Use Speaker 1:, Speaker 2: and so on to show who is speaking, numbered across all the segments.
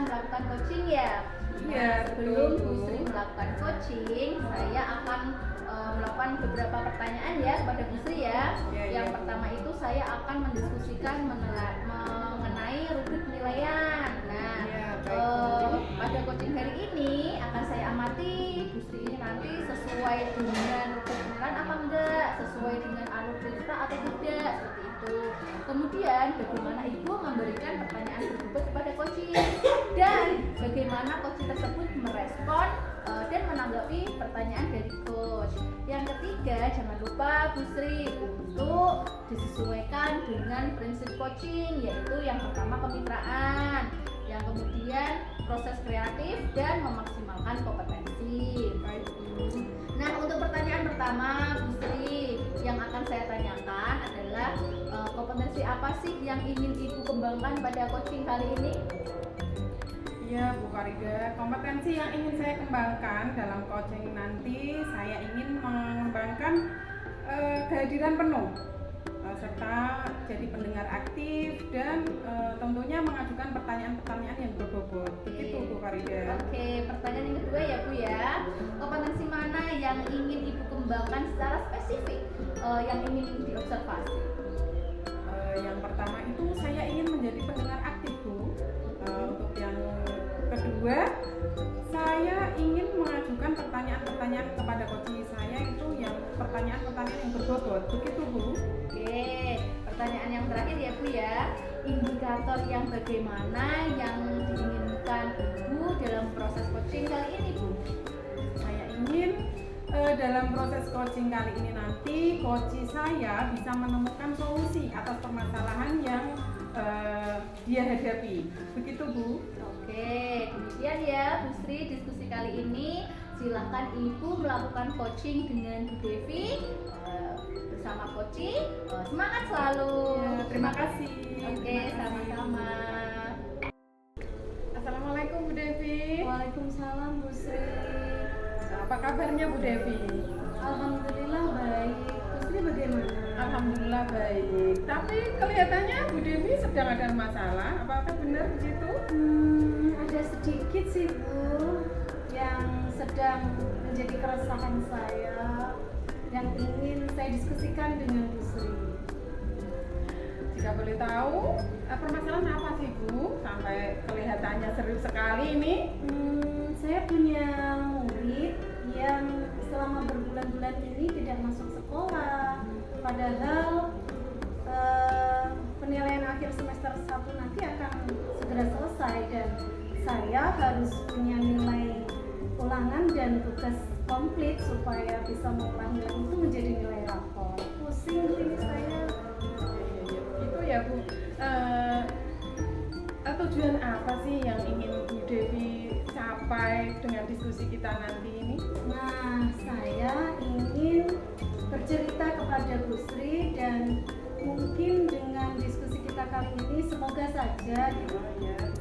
Speaker 1: melakukan coaching ya.
Speaker 2: Iya,
Speaker 1: Sebelum
Speaker 2: betul,
Speaker 1: Bu
Speaker 2: Bu.
Speaker 1: Sri melakukan coaching, saya akan melakukan beberapa pertanyaan ya kepada Bu Sri ya.
Speaker 2: Iya,
Speaker 1: Yang
Speaker 2: iya.
Speaker 1: pertama itu saya akan mendiskusikan mengenai rubrik penilaian. Nah,
Speaker 2: Iya, baik, Bu.
Speaker 1: pada coaching hari ini akan saya amati Bu Sri ini nanti sesuai dengan rubrik penilaian apa enggak, sesuai dengan alur cerita atau tidak, seperti itu. Kemudian bagaimana Ibu memberikan pertanyaan tersebut kepada coaching dan bagaimana coaching tersebut merespon dan menanggapi pertanyaan dari coach. Yang ketiga, jangan lupa Bu Sri untuk disesuaikan dengan prinsip coaching, yaitu yang pertama kemitraan, yang kemudian proses kreatif dan memaksimalkan kompetensi. Nah, untuk pertanyaan pertama Bu Sri yang akan saya tanyakan adalah kompetensi apa sih yang ingin Ibu kembangkan pada coaching kali ini?
Speaker 2: Iya, Bu Farida, kompetensi yang ingin saya kembangkan dalam coaching nanti, saya ingin mengembangkan kehadiran penuh serta jadi pendengar aktif dan tentunya mengajukan pertanyaan-pertanyaan yang berbobot. Begitu, Bu Farida.
Speaker 1: Oke, pertanyaan yang kedua ya Bu ya. Kompetensi mana yang ingin Ibu kembangkan secara spesifik yang ingin diobservasi?
Speaker 2: Yang pertama itu saya ingin menjadi pendengar aktif, Bu. Untuk yang kedua, saya ingin mengajukan pertanyaan-pertanyaan kepada coach saya itu yang pertanyaan-pertanyaan yang berbobot. Begitu, Bu.
Speaker 1: Oke, pertanyaan yang terakhir ya Bu ya. Indikator yang bagaimana yang diinginkan Ibu dalam proses coaching kali ini Bu?
Speaker 2: Saya ingin dalam proses coaching kali ini nanti coach saya bisa menemukan solusi atas permasalahan yang dia hadapi. Begitu, Bu.
Speaker 1: Oke, demikian ya Bu Sri diskusi kali ini. Silahkan Ibu melakukan coaching dengan Bu Devi bersama coaching. Semangat selalu.
Speaker 2: Ya, terima kasih.
Speaker 1: Oke,
Speaker 2: Terima kasih.
Speaker 1: sama-sama.
Speaker 2: Assalamualaikum, Bu Devi.
Speaker 1: Waalaikumsalam Bu Sri.
Speaker 2: Apa kabarnya, Bu Devi?
Speaker 1: Alhamdulillah baik. Bu Sri bagaimana?
Speaker 2: Alhamdulillah baik. Tapi kelihatannya Bu Devi sedang ada masalah. Apakah benar begitu?
Speaker 1: Ada sedikit sih Bu yang sedang menjadi keresahan saya yang ingin saya diskusikan dengan Bu Sri.
Speaker 2: Jika boleh tahu, permasalahan apa sih, Bu? Sampai kelihatannya serius sekali ini.
Speaker 1: Saya punya murid yang selama berbulan-bulan ini tidak masuk sekolah, padahal penilaian akhir semester 1 nanti akan segera selesai dan saya harus punya nilai ulangan dan tugas komplit supaya bisa mengulangi itu menjadi nilai rapor. Pusing ini saya.
Speaker 2: Itu ya, Bu. Tujuan apa sih yang ingin Bu Devi capai dengan diskusi kita nanti ini?
Speaker 1: Nah, saya ingin bercerita kepada Bu Sri dan mungkin dengan diskusi kita kali ini semoga saja gitu,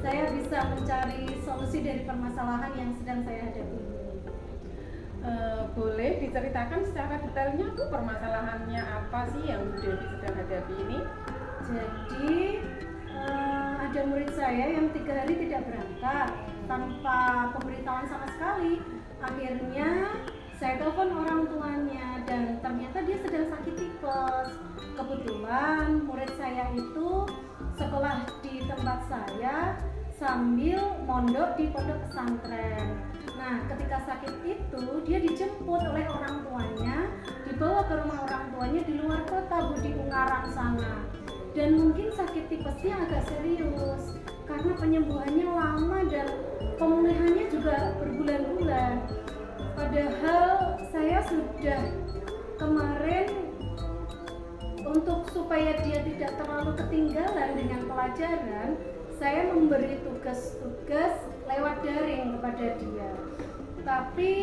Speaker 1: saya bisa mencari solusi dari permasalahan yang sedang saya hadapi ini.
Speaker 2: Boleh diceritakan secara detailnya, Bu, permasalahannya apa sih yang Bu Devi sedang hadapi ini?
Speaker 1: Jadi ada murid saya yang 3 hari tidak berangkat tanpa pemberitahuan sama sekali. Akhirnya saya telepon orang tuanya dan ternyata dia sedang sakit tipes. Kebetulan murid saya itu sekolah di tempat saya sambil mondok di pondok pesantren. Nah, ketika sakit itu dia dijemput oleh orang tuanya, dibawa ke rumah orang tuanya di luar kota, Bu, di Ungaran sana. Dan mungkin sakit tipesnya agak serius karena penyembuhannya lama dan pemulihannya juga berbulan-bulan. Padahal saya sudah kemarin untuk supaya dia tidak terlalu ketinggalan dengan pelajaran, saya memberi tugas-tugas lewat daring kepada dia. Tapi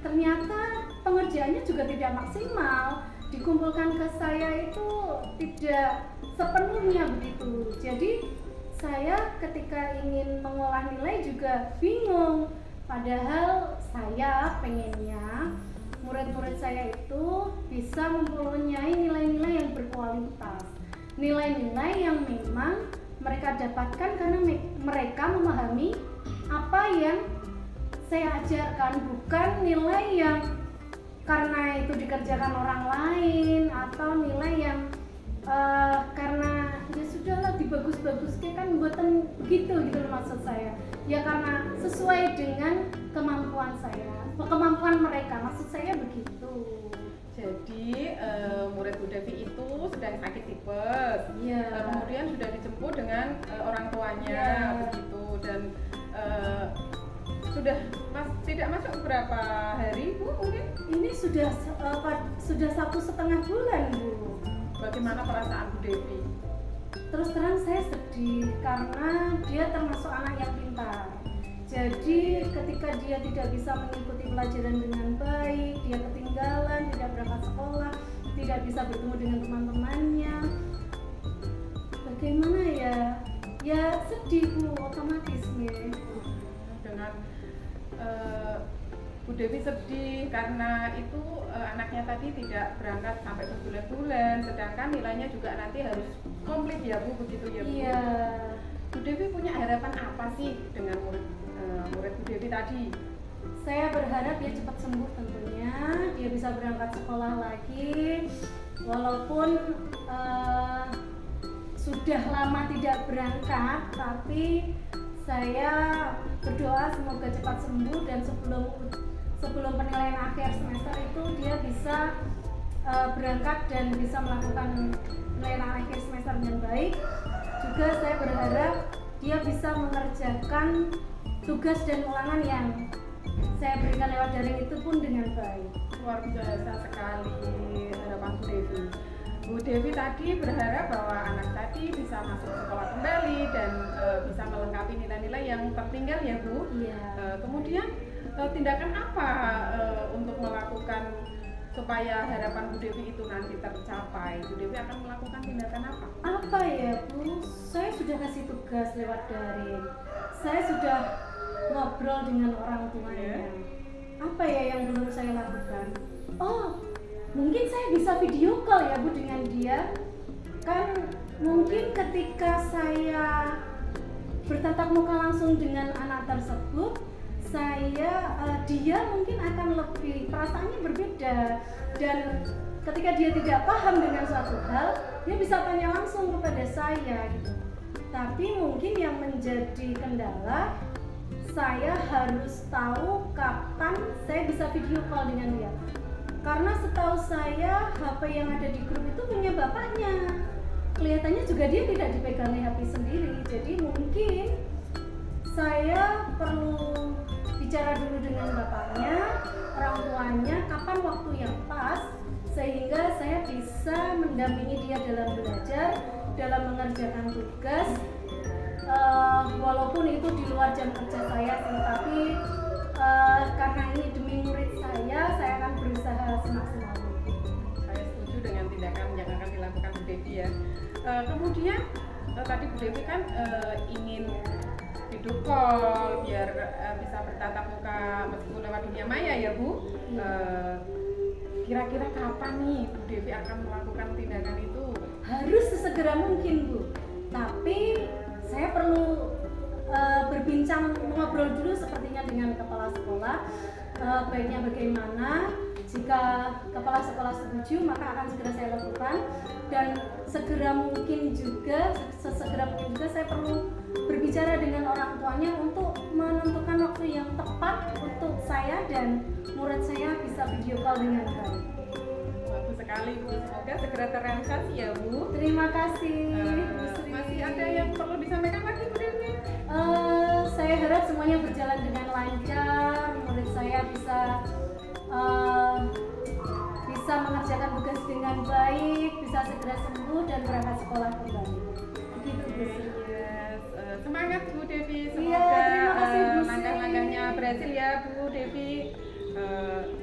Speaker 1: ternyata pengerjaannya juga tidak maksimal. Dikumpulkan ke saya itu tidak sepenuhnya begitu. Jadi saya ketika ingin mengolah nilai juga bingung. Padahal saya pengennya murid-murid saya itu bisa mempunyai nilai-nilai yang berkualitas, nilai-nilai yang memang mereka dapatkan karena mereka memahami apa yang saya ajarkan, bukan nilai yang karena itu dikerjakan orang lain atau nilai yang karena ya sudahlah dibagus-baguskan, kan buatan begitu gitu loh maksud saya. Ya karena sesuai dengan kemampuan saya, kemampuan mereka, maksud saya begitu.
Speaker 2: Jadi murid Bu Devi itu sedang sakit tipes, kemudian sudah dijemput dengan orang tuanya begitu, dan sudah tidak masuk berapa hari Bu mungkin?
Speaker 1: Ini sudah 1,5 bulan Bu.
Speaker 2: Bagaimana perasaan Bu Devi?
Speaker 1: Terus terang saya sedih karena dia termasuk anak yang pintar. Jadi ketika dia tidak bisa mengikuti pelajaran dengan baik, dia ketinggalan, tidak berangkat sekolah, tidak bisa bertemu dengan teman-temannya. Bagaimana ya? Ya sedih Bu, otomatis ya.
Speaker 2: Dengan Bu Devi sedih karena itu anaknya tadi tidak berangkat sampai berbulan-bulan, sedangkan nilainya juga nanti harus komplit ya Bu, begitu ya Bu?
Speaker 1: Iya.
Speaker 2: Bu Devi punya harapan apa sih dengan murid Bu Devi tadi?
Speaker 1: Saya berharap dia cepat sembuh tentunya, dia bisa berangkat sekolah lagi, walaupun sudah lama tidak berangkat, tapi saya berdoa semoga cepat sembuh dan sebelum penilaian akhir semester itu dia bisa berangkat dan bisa melakukan penilaian akhir semester dengan baik. Juga saya berharap dia bisa mengerjakan tugas dan ulangan yang saya berikan lewat daring itu pun dengan baik.
Speaker 2: Luar biasa sekali harapan Bu Devi. Bu Devi tadi berharap bahwa anak tadi bisa masuk sekolah kembali dan bisa melengkapi nilai-nilai yang tertinggal ya Bu.
Speaker 1: Iya.
Speaker 2: Kemudian tindakan apa untuk melakukan supaya harapan Bu Devi itu nanti tercapai? Bu Devi akan melakukan tindakan apa?
Speaker 1: Apa ya Bu? Saya sudah kasih tugas lewat daring. Saya sudah ngobrol dengan orang tuanya. Apa ya yang belum saya lakukan? Oh, mungkin saya bisa video call ya Bu dengan dia. Kan mungkin ketika saya bertatap muka langsung dengan anak tersebut, dia mungkin akan lebih, perasaannya berbeda, dan ketika dia tidak paham dengan suatu hal, dia bisa tanya langsung kepada saya gitu. Tapi mungkin yang menjadi kendala, saya harus tahu kapan saya bisa video call dengan dia. Karena setahu saya HP yang ada di grup itu punya bapaknya. Kelihatannya juga dia tidak dipegangi HP sendiri. Jadi mungkin saya perlu bicara dulu dengan bapaknya, orang tuanya, kapan waktu yang pas, sehingga saya bisa mendampingi dia dalam belajar, dalam mengerjakan tugas, walaupun itu di luar jam kerja saya sih, tapi karena ini demi murid saya akan berusaha semaksimal mungkin.
Speaker 2: Saya setuju dengan tindakan yang akan dilakukan Bu Devi ya. Kemudian tadi Bu Devi kan ingin video call biar bisa bertatap muka meskipun lewat dunia maya ya Bu. Kira-kira kapan nih Bu Devi akan melakukan tindakan itu?
Speaker 1: Harus sesegera mungkin Bu, tapi saya perlu berbincang, mengobrol dulu sepertinya dengan kepala sekolah, baiknya bagaimana. Jika kepala sekolah setuju, maka akan segera saya lakukan, dan sesegera mungkin juga saya perlu berbicara dengan orang tuanya untuk menentukan waktu yang tepat untuk saya dan murid saya bisa video call dengan baik.
Speaker 2: Bagus sekali Bu, semoga segera terrealisasi ya Bu.
Speaker 1: Terima kasih Bu Sri.
Speaker 2: Masih ada yang perlu disampaikan lagi Bu Devi?
Speaker 1: Saya harap semuanya berjalan dengan lancar, murid saya bisa mengerjakan tugas dengan baik, bisa segera sembuh dan berangkat sekolah kembali. Begitu Bu Sri.
Speaker 2: Semangat Bu Devi,
Speaker 1: Iya,
Speaker 2: semoga
Speaker 1: terima kasih, Bu Sri.
Speaker 2: langkah-langkahnya berhasil ya Bu Devi.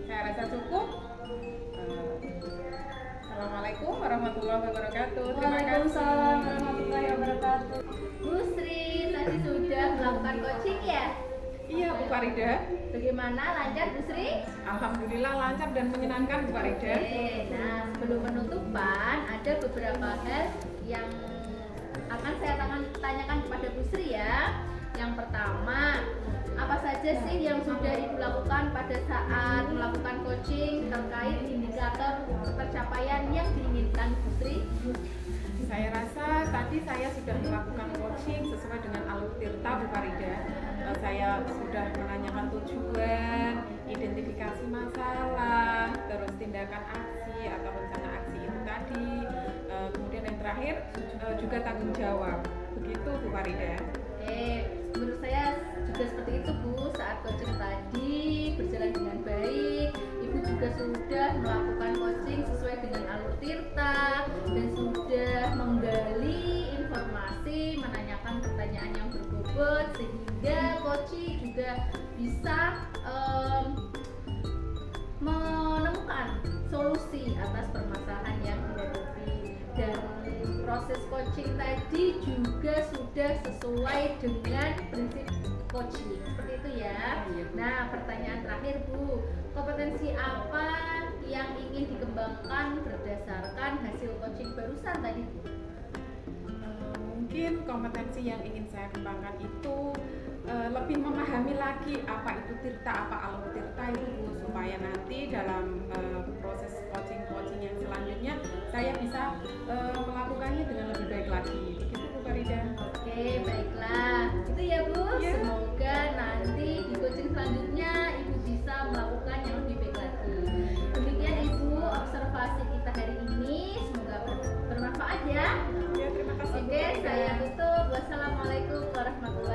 Speaker 2: Saya rasa cukup. Assalamualaikum warahmatullahi wabarakatuh. Terima kasih.
Speaker 1: Waalaikumsalam warahmatullahi wabarakatuh.
Speaker 3: Bu Sri tadi sudah melakukan coaching ya?
Speaker 2: Iya Bu Farida.
Speaker 3: Bagaimana, lancar Bu Sri?
Speaker 2: Alhamdulillah lancar dan menyenangkan Bu Farida.
Speaker 3: Oke, nah sebelum penutupan ada beberapa hal yang akan saya tanyakan kepada Bu Sri ya. Yang pertama, apa saja sih yang sudah Ibu lakukan pada saat melakukan coaching terkait indikator pencapaian yang diinginkan Bu Sri?
Speaker 2: Saya rasa tadi saya sudah melakukan coaching sesuai dengan alur Tirta Bu Farida. Saya sudah menanyakan tujuan, identifikasi masalah, terus tindakan aksi atau rencana aksi itu tadi. Kemudian yang terakhir juga tanggung jawab. Begitu Bu Farida.
Speaker 3: Oke, menurut saya juga seperti itu Bu. Saat coaching tadi berjalan dengan baik, Ibu juga sudah melakukan coaching sesuai dengan alur Tirta dan sudah menggali informasi, menanyakan pertanyaan yang berbobot sehingga coaching juga bisa menemukan solusi atas permasalahan yang dihadapi. Dan proses coaching tadi juga sudah sesuai dengan prinsip coaching, seperti itu ya. Nah, pertanyaan terakhir Bu, kompetensi apa yang ingin dikembangkan berdasarkan hasil coaching barusan tadi Bu?
Speaker 2: Mungkin kompetensi yang ingin saya kembangkan itu lebih memahami lagi apa itu Tirta, apa alur Tirta itu Bu, supaya nanti dalam proses coaching yang selanjutnya saya bisa melakukannya dengan lebih baik lagi. Begitu Bu Farida.
Speaker 3: Oke, baiklah. Itu ya Bu.
Speaker 2: Ya.
Speaker 3: Semoga nanti di coaching selanjutnya Ibu bisa melakukan yang lebih baik lagi. Demikian Ibu observasi kita hari ini. Semoga bermanfaat ya.
Speaker 2: Ya, terima kasih.
Speaker 3: Oke, saya tutup. Wassalamualaikum warahmatullahi